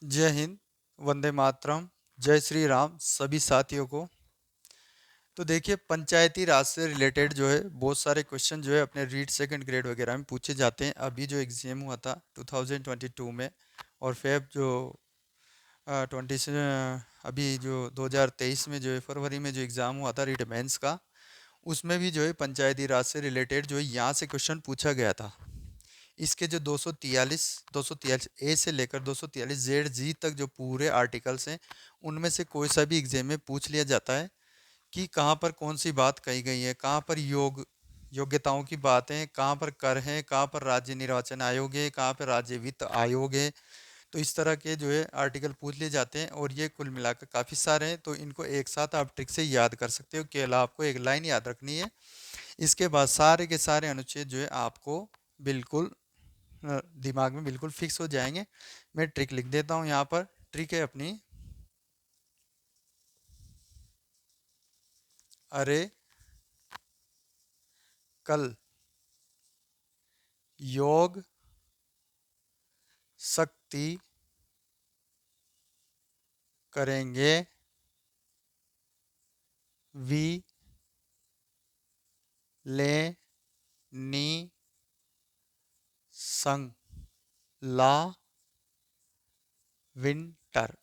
जय हिंद, वंदे मातरम, जय श्री राम सभी साथियों को। तो देखिए, पंचायती राज से रिलेटेड जो है बहुत सारे क्वेश्चन जो है अपने रीट सेकंड ग्रेड वगैरह में पूछे जाते हैं। अभी जो एग्जाम हुआ था 2022 में, और फेब जो 20 से अभी जो 2023 में जो है फरवरी में जो एग्ज़ाम हुआ था रीट मेंस का, उसमें भी जो है पंचायती राज से रिलेटेड जो है यहाँ से क्वेश्चन पूछा गया था। इसके जो 243 ए से लेकर 243 जेड जी तक जो पूरे आर्टिकल्स हैं, उनमें से कोई सा भी एग्जाम में पूछ लिया जाता है कि कहाँ पर कौन सी बात कही गई है, कहाँ पर योग्यताओं की बात है, कहाँ पर कर है, कहाँ पर राज्य निर्वाचन आयोग है, कहाँ पर राज्य वित्त आयोग है। तो इस तरह के जो है आर्टिकल पूछ लिए जाते हैं, और ये कुल मिलाकर काफ़ी सारे हैं। तो इनको एक साथ आप ट्रिक से याद कर सकते हो। केवल आपको एक लाइन याद रखनी है, इसके बाद सारे के सारे अनुच्छेद जो है आपको बिल्कुल दिमाग में बिल्कुल फिक्स हो जाएंगे। मैं ट्रिक लिख देता हूँ यहाँ पर। ट्रिक है अपनी, अरे कल योग शक्ति करेंगे वी ले नी संग ला विंटर।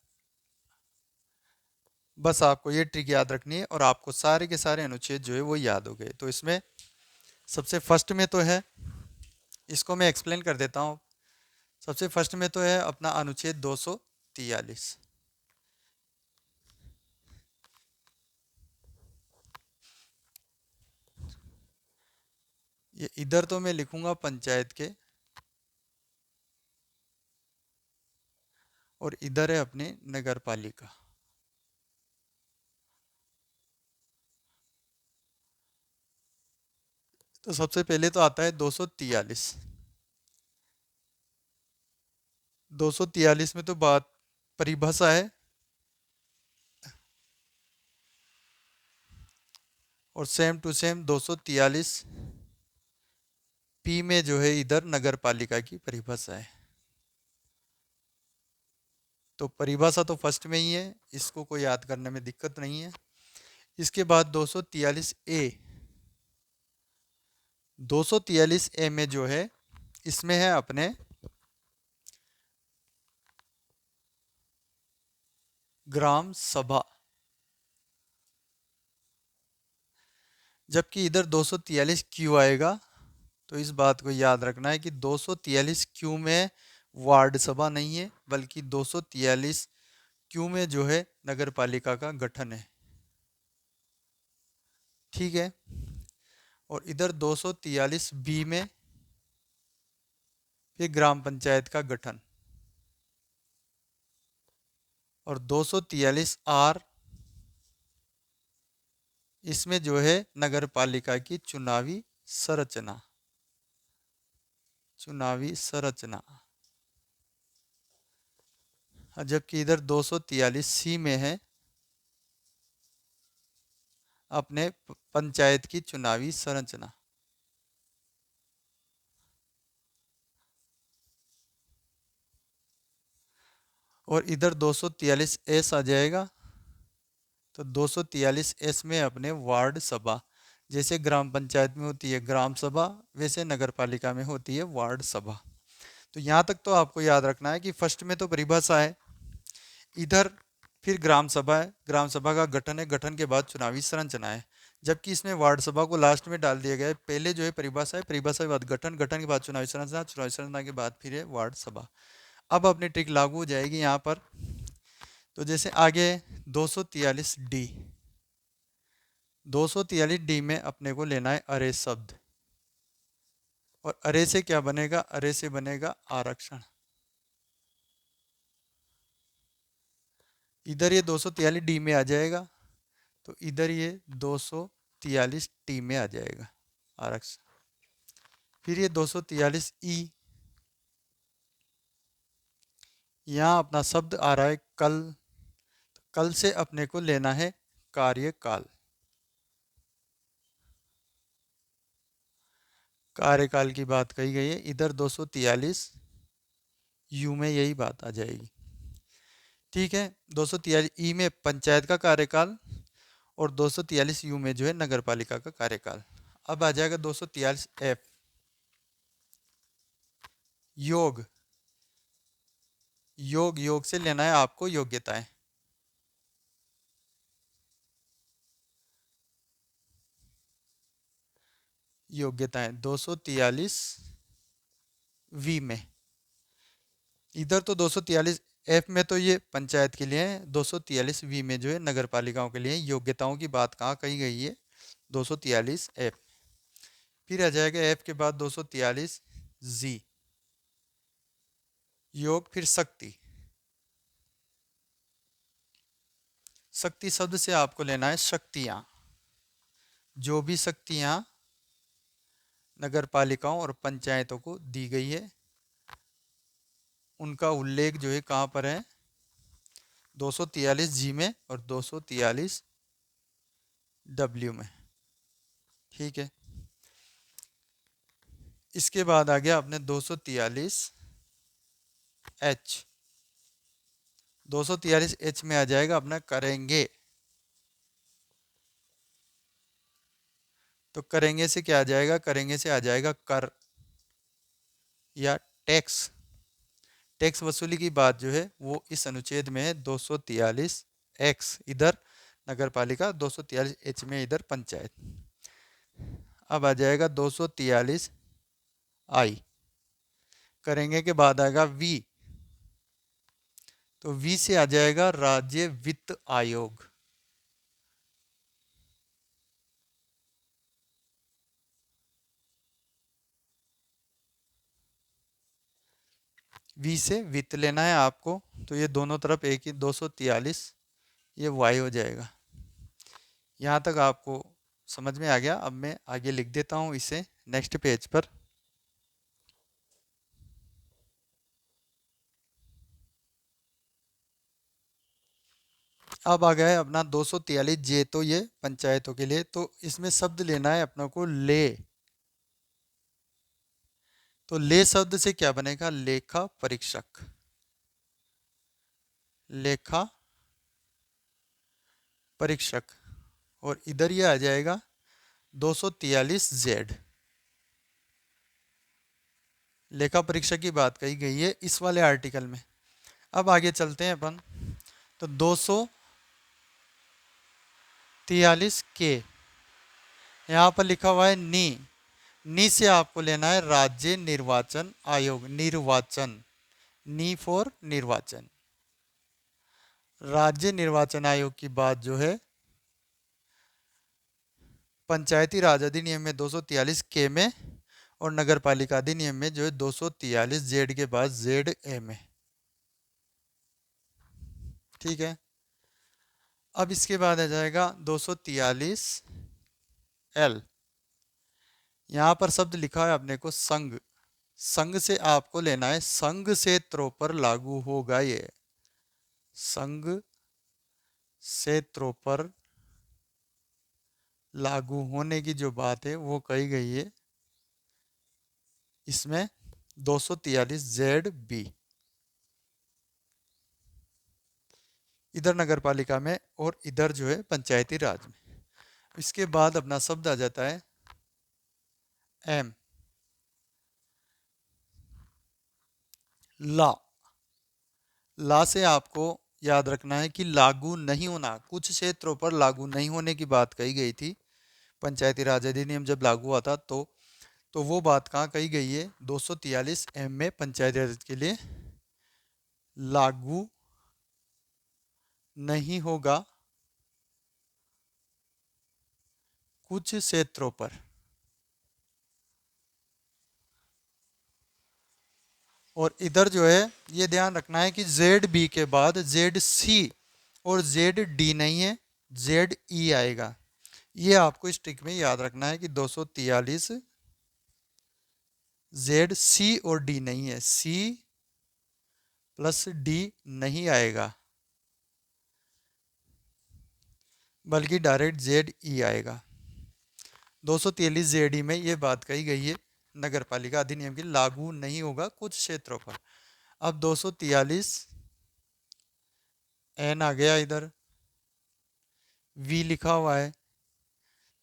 बस आपको ये ट्रिक याद रखनी है, और आपको सारे के सारे अनुच्छेद जो है वो याद हो गए। तो इसमें सबसे फर्स्ट में तो है, इसको मैं एक्सप्लेन कर देता हूँ। सबसे फर्स्ट में तो है अपना अनुच्छेद 243। ये इधर तो मैं लिखूंगा पंचायत के, और इधर है अपनी नगर पालिका। तो सबसे पहले तो आता है 243। 243 में तो बात परिभाषा है, और सेम टू सेम 243 पी में जो है इधर नगर पालिका की परिभाषा है। तो परिभाषा तो फर्स्ट में ही है, इसको कोई याद करने में दिक्कत नहीं है। इसके बाद 243 ए। 243 ए में जो है, इसमें है अपने ग्राम सभा। जबकि इधर 243 क्यू आएगा। तो इस बात को याद रखना है कि 243 क्यू में वार्ड सभा नहीं है, बल्कि 243 क्यू में जो है नगर पालिका का गठन है। ठीक है। और इधर 243 बी में फिर ग्राम पंचायत का गठन, और 243 आर, इसमें जो है नगर पालिका की चुनावी संरचना। चुनावी संरचना। जबकि इधर 243 सी में है अपने पंचायत की चुनावी संरचना। और इधर 243 एस आ जाएगा। तो 243 एस में अपने वार्ड सभा। जैसे ग्राम पंचायत में होती है ग्राम सभा, वैसे नगर पालिका में होती है वार्ड सभा। तो यहाँ तक तो आपको याद रखना है कि फर्स्ट में तो परिभाषा है, इधर फिर ग्राम सभा है, ग्राम सभा का गठन है, गठन के बाद चुनावी संरचना है। जबकि इसमें वार्ड सभा को लास्ट में डाल दिया गया है। पहले जो है परिभाषा है, परिभाषा के बाद गठन, गठन के बाद चुनावी संरचना, चुनावी संरचना के बाद फिर है वार्ड सभा। अब अपनी ट्रिक लागू हो जाएगी यहाँ पर। तो जैसे आगे 243 डी। 243 डी में अपने को लेना है अरे शब्द। और अरे से क्या बनेगा? अरे से बनेगा आरक्षण। इधर ये 243 डी में आ जाएगा, तो इधर ये 243 टी में आ जाएगा आरक्षण। फिर ये 243 ई। यहाँ अपना शब्द आ रहा है कल। कल से अपने को लेना है कार्यकाल। कार्यकाल की बात कही गई है। इधर 243 यू में यही बात आ जाएगी। ठीक है। 243 ई में पंचायत का कार्यकाल और 243 यू में जो है नगर पालिका का कार्यकाल। अब आ जाएगा 243 एफ, योग। योग योग से लेना है आपको योग्यताएं। योग्यताएं 243 वी में, इधर तो 243 एफ में तो ये पंचायत के लिए है, 243 वी में जो है नगर पालिकाओं के लिए योग्यताओं की बात कहाँ कही गई है, 243 एफ। फिर आ जाएगा एफ के बाद 243 जी, योग फिर शक्ति। शक्ति शब्द से आपको लेना है शक्तियां, जो भी शक्तियां नगर पालिकाओं और पंचायतों को दी गई है उनका उल्लेख जो है कहाँ पर है, 243 जी में और 243 डब्ल्यू में। ठीक है। इसके बाद आ गया अपने 243 एच। 243 एच में आ जाएगा अपना करेंगे। तो करेंगे से क्या आ जाएगा, करेंगे से आ जाएगा कर या टैक्स। टैक्स वसूली की बात जो है वो इस अनुच्छेद में है 243 एक्स इधर नगर पालिका, 243 एच में इधर पंचायत। अब आ जाएगा 243 आई, करेंगे के बाद आएगा वी, तो वी से आ जाएगा राज्य वित्त आयोग। वी से वित्त लेना है आपको, तो ये दोनों तरफ एक ही 243, ये वाई हो जाएगा। यहाँ तक आपको समझ में आ गया। अब मैं आगे लिख देता हूँ इसे नेक्स्ट पेज पर। अब आ गया है अपना 243 जे, तो ये पंचायतों के लिए, तो इसमें शब्द लेना है अपना को ले। तो ले शब्द से क्या बनेगा, लेखा परीक्षक। लेखा परीक्षक। और इधर ये आ जाएगा 243 जेड, लेखा परीक्षक की बात कही गई है इस वाले आर्टिकल में। अब आगे चलते हैं अपन, तो 243 के यहाँ पर लिखा हुआ है नी से आपको लेना है राज्य निर्वाचन आयोग। निर्वाचन, नी फॉर निर्वाचन। राज्य निर्वाचन आयोग की बात जो है पंचायती राज अधिनियम में 243 के में और नगर पालिका अधिनियम में जो है 243 जेड के बाद जेड ए में। ठीक है। अब इसके बाद आ जाएगा 243 एल। यहां पर शब्द लिखा है अपने को संघ। संघ से आपको लेना है संघ क्षेत्रों पर लागू होगा ये। संघ क्षेत्रों पर लागू होने की जो बात है वो कही गई है इसमें 243 जेड बी, इधर नगर पालिका में और इधर जो है पंचायती राज में। इसके बाद अपना शब्द आ जाता है एम, ला। ला से आपको याद रखना है कि लागू नहीं होना, कुछ क्षेत्रों पर लागू नहीं होने की बात कही गई थी। पंचायती राज अधिनियम जब लागू हुआ था तो वो बात कहाँ कही गई है, 243 एम में पंचायती राज के लिए लागू नहीं होगा कुछ क्षेत्रों पर। और इधर जो है ये ध्यान रखना है कि जेड बी के बाद जेड सी और जेड डी नहीं है, जेड ई आएगा। ये आपको इस ट्रिक में याद रखना है कि 243 जेड सी और डी नहीं है, सी प्लस डी नहीं आएगा बल्कि डायरेक्ट जेड ई आएगा। 243 जेड ई में ये बात कही गई है नगर पालिका अधिनियम की लागू नहीं होगा कुछ क्षेत्रों पर। अब 243 एन आ गया इधर, वी लिखा हुआ है,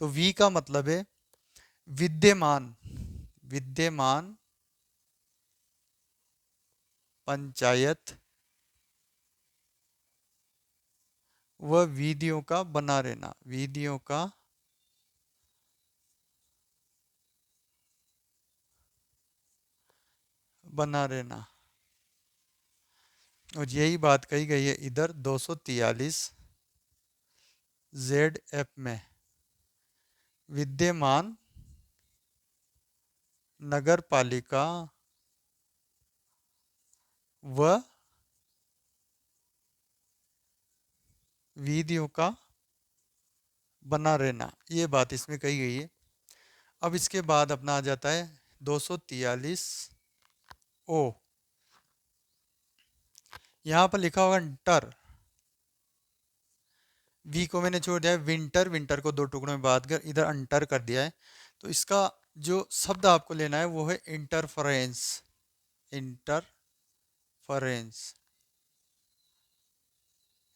तो वी का मतलब है विद्यमान, विद्यमान पंचायत व विधियों का बना रहना, विधियों का बना रहना। और यही बात कही गई है इधर 243 जेड एफ में, विद्यमान नगर पालिका व विधियों का बना रहना, ये बात इसमें कही गई है। अब इसके बाद अपना आ जाता है 243 ओ, यहां पर लिखा होगा इंटर, वी को मैंने छोड़ दिया है विंटर, विंटर को दो टुकड़ों में बांट कर इधर अंटर कर दिया है। तो इसका जो शब्द आपको लेना है वो है इंटरफरेंस, इंटरफरेंस,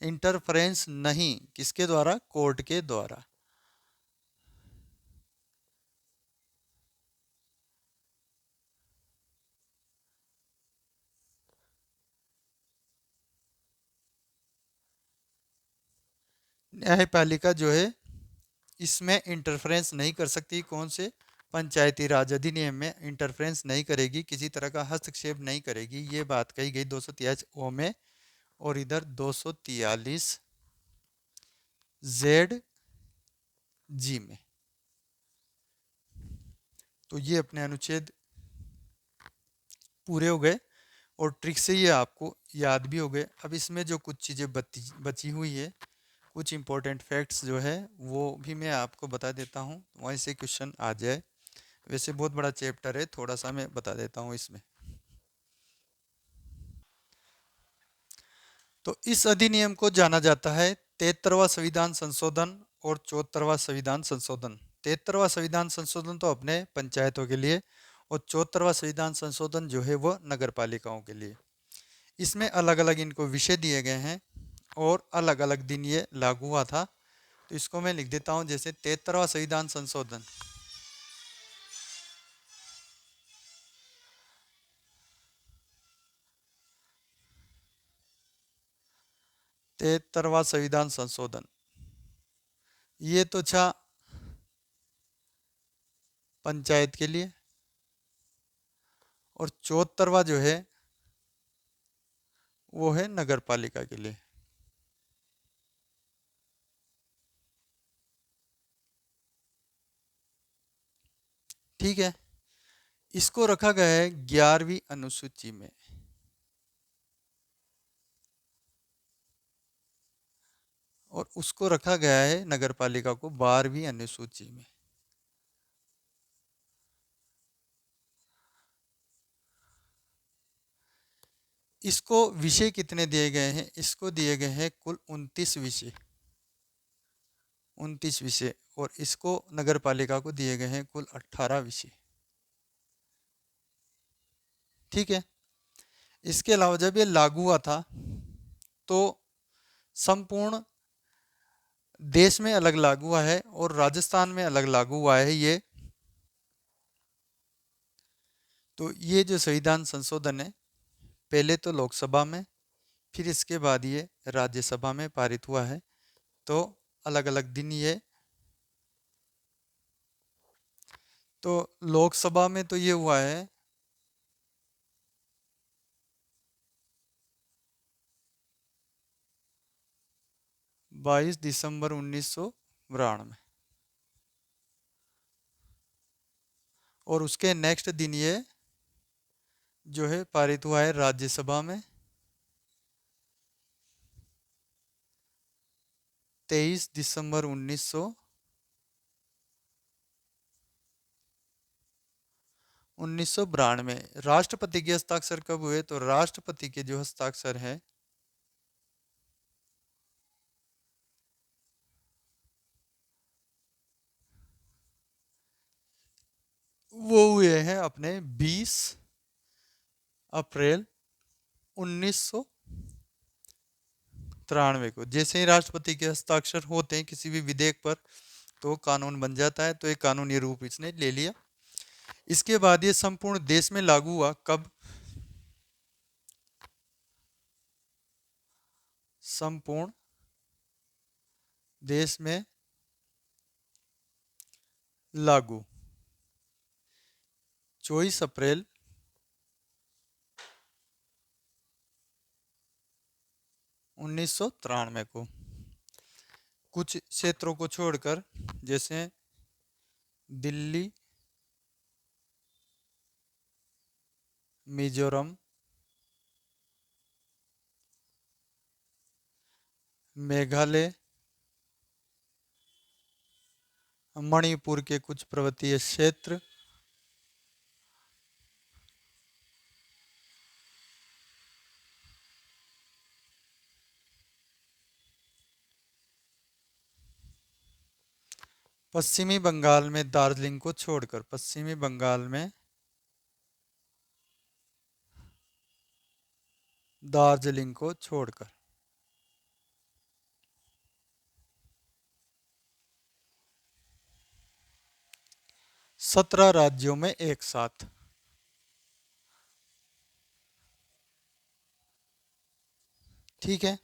इंटरफरेंस नहीं, किसके द्वारा, कोर्ट के द्वारा। न्यायपालिका जो है इसमें इंटरफेरेंस नहीं कर सकती, कौन से, पंचायती राज अधिनियम में इंटरफेरेंस नहीं करेगी, किसी तरह का हस्तक्षेप नहीं करेगी, ये बात कही गई 243 ओ में। और इधर 243 जेड जी में। तो ये अपने अनुच्छेद पूरे हो गए और ट्रिक से ये आपको याद भी हो गए। अब इसमें जो कुछ चीज़ें बची हुई है, कुछ इंपॉर्टेंट फैक्ट्स जो है वो भी मैं आपको बता देता हूँ, वहीं से क्वेश्चन आ जाए। वैसे बहुत बड़ा चैप्टर है, थोड़ा सा मैं बता देता हूँ इसमें। तो इस अधिनियम को जाना जाता है 73वां संविधान संशोधन और 74वां संविधान संशोधन। 73वां संविधान संशोधन तो अपने पंचायतों के लिए, और 74वां संविधान संशोधन जो है वो नगर पालिकाओं के लिए। इसमें अलग अलग इनको विषय दिए गए हैं और अलग अलग दिन ये लागू हुआ था। तो इसको मैं लिख देता हूँ, जैसे 73वां संविधान संशोधन, 73वां संविधान संशोधन, ये तो था पंचायत के लिए, और 74वां जो है वो है नगर पालिका के लिए। ठीक है, इसको रखा गया है 11वीं अनुसूची में, और उसको रखा गया है नगर पालिका को 12वीं अनुसूची में। इसको विषय कितने दिए गए हैं, इसको दिए गए हैं कुल 29 विषय, 29 विषय, और इसको नगर पालिका को दिए गए हैं कुल 18 विषय। ठीक है, इसके अलावा जब ये लागू हुआ था तो संपूर्ण देश में अलग लागू हुआ है और राजस्थान में अलग लागू हुआ है ये। तो ये जो संविधान संशोधन है पहले तो लोकसभा में, फिर इसके बाद ये राज्यसभा में पारित हुआ है। तो अलग अलग दिन ये, तो लोकसभा में तो ये हुआ है 22 दिसंबर 1992, और उसके नेक्स्ट दिन ये जो है पारित हुआ है राज्यसभा में 23 दिसंबर 1992। राष्ट्रपति के हस्ताक्षर कब हुए, तो राष्ट्रपति के जो हस्ताक्षर है वो हुए हैं अपने 20 अप्रैल 1993 1993 को। जैसे ही राष्ट्रपति के हस्ताक्षर होते हैं किसी भी विधेयक पर तो कानून बन जाता है। तो एक कानूनी रूप इसने ले लिया। इसके बाद ये संपूर्ण देश में लागू हुआ कब? संपूर्ण देश में लागू 24 अप्रैल 1993 को। कुछ क्षेत्रों को छोड़कर, जैसे दिल्ली, मिजोरम, मेघालय, मणिपुर के कुछ पर्वतीय क्षेत्र, पश्चिमी बंगाल में दार्जिलिंग को छोड़कर, पश्चिमी बंगाल में दार्जिलिंग को छोड़कर 17 राज्यों में एक साथ। ठीक है।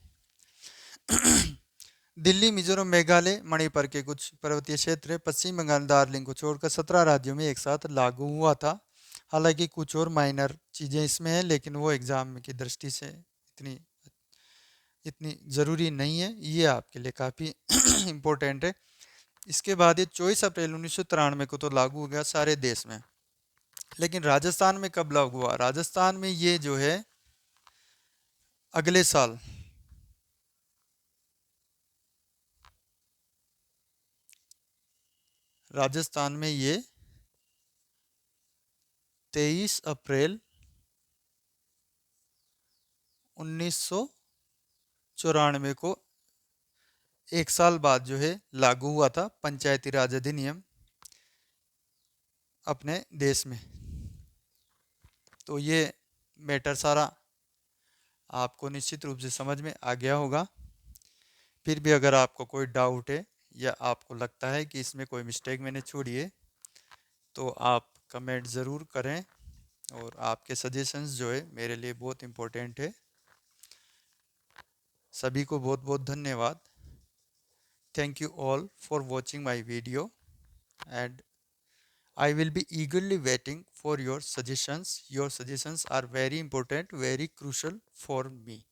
दिल्ली, मिजोरम, मेघालय, मणिपुर के कुछ पर्वतीय क्षेत्र, पश्चिम बंगाल, दार्जिलिंग को छोड़कर 17 राज्यों में एक साथ लागू हुआ था। हालांकि कुछ और माइनर चीज़ें इसमें हैं, लेकिन वो एग्जाम की दृष्टि से इतनी इतनी ज़रूरी नहीं है। ये आपके लिए काफ़ी इम्पोर्टेंट है। इसके बाद ये 24 अप्रैल 1993 को तो लागू हो गया सारे देश में। लेकिन राजस्थान में कब लागू हुआ? राजस्थान में ये जो है अगले साल, राजस्थान में ये 23 अप्रैल 1994 को, एक साल बाद जो है लागू हुआ था पंचायती राज अधिनियम अपने देश में। तो ये मैटर सारा आपको निश्चित रूप से समझ में आ गया होगा। फिर भी अगर आपको कोई डाउट है या आपको लगता है कि इसमें कोई मिस्टेक मैंने छोड़ी है तो आप कमेंट ज़रूर करें। और आपके सजेशंस जो है मेरे लिए बहुत इम्पोर्टेंट है। सभी को बहुत बहुत धन्यवाद। Thank you all for watching my video and I will be eagerly waiting for your suggestions. Your suggestions are very important, very crucial for me.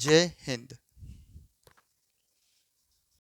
Jai Hind.